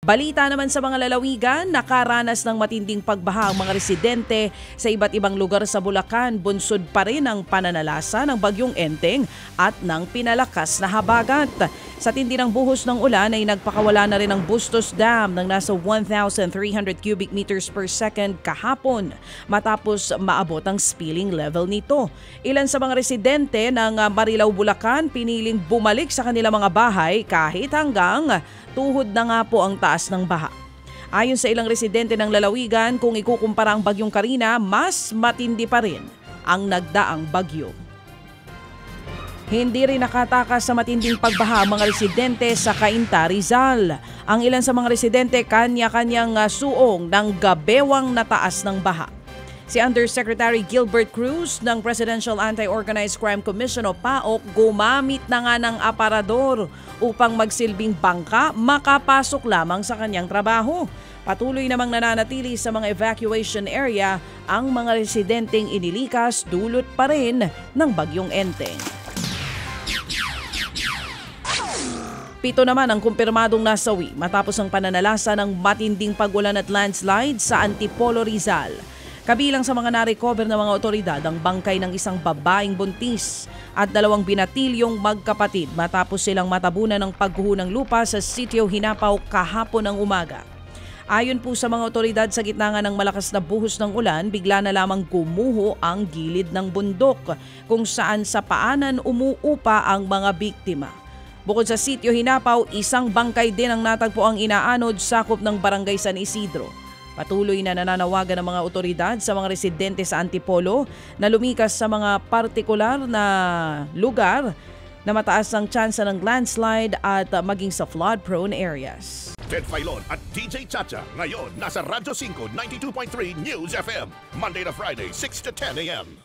Balita naman sa mga lalawigan, nakaranas ng matinding pagbaha ang mga residente sa iba't ibang lugar sa Bulacan. Bunsod pa rin ang pananalasa ng bagyong Enteng at ng pinalakas na habagat. Sa tindi ng buhos ng ulan ay nagpakawala na rin ang Bustos Dam ng nasa 1,300 cubic meters per second kahapon matapos maabot ang spilling level nito. Ilan sa mga residente ng Marilao, Bulacan piniling bumalik sa kanilang mga bahay kahit hanggang tuhod na nga po ang taas ng baha. Ayon sa ilang residente ng lalawigan, kung ikukumpara ang bagyong Karina, mas matindi pa rin ang nagdaang bagyo. Hindi rin nakatakas sa matinding pagbaha ang mga residente sa Cainta, Rizal. Ang ilan sa mga residente kanya-kanyang suong ng gabewang na taas ng baha. Si Undersecretary Gilbert Cruz ng Presidential Anti-Organized Crime Commission o PAOK gumamit na nga ng aparador upang magsilbing bangka makapasok lamang sa kanyang trabaho. Patuloy namang nananatili sa mga evacuation area ang mga residenteng inilikas dulot pa rin ng bagyong Enteng. 7 naman ang kumpirmadong nasawi matapos ang pananalasa ng matinding pag-ulan at landslide sa Antipolo, Rizal. Kabilang sa mga na-recover ng mga otoridad ang bangkay ng isang babaeng buntis at 2 binatilyong magkapatid matapos silang matabunan ng pagguho ng lupa sa Sitio Hinapaw kahapon ng umaga. Ayon po sa mga otoridad, sa gitna nga ng malakas na buhos ng ulan, bigla na lamang gumuho ang gilid ng bundok kung saan sa paanan umuupa ang mga biktima. Bukod sa Sitio Hinapaw, isang bangkay din ang natagpo ang inaanod sakop ng Barangay San Isidro. Patuloy na nananawagan ng mga otoridad sa mga residente sa Antipolo na lumikas sa mga partikular na lugar na mataas ang tsansa ng landslide at maging sa flood-prone areas. Ted Filon at DJ Chacha ngayon nasa Radyo 5 92.3 News FM Monday to Friday 6 to 10 a.m.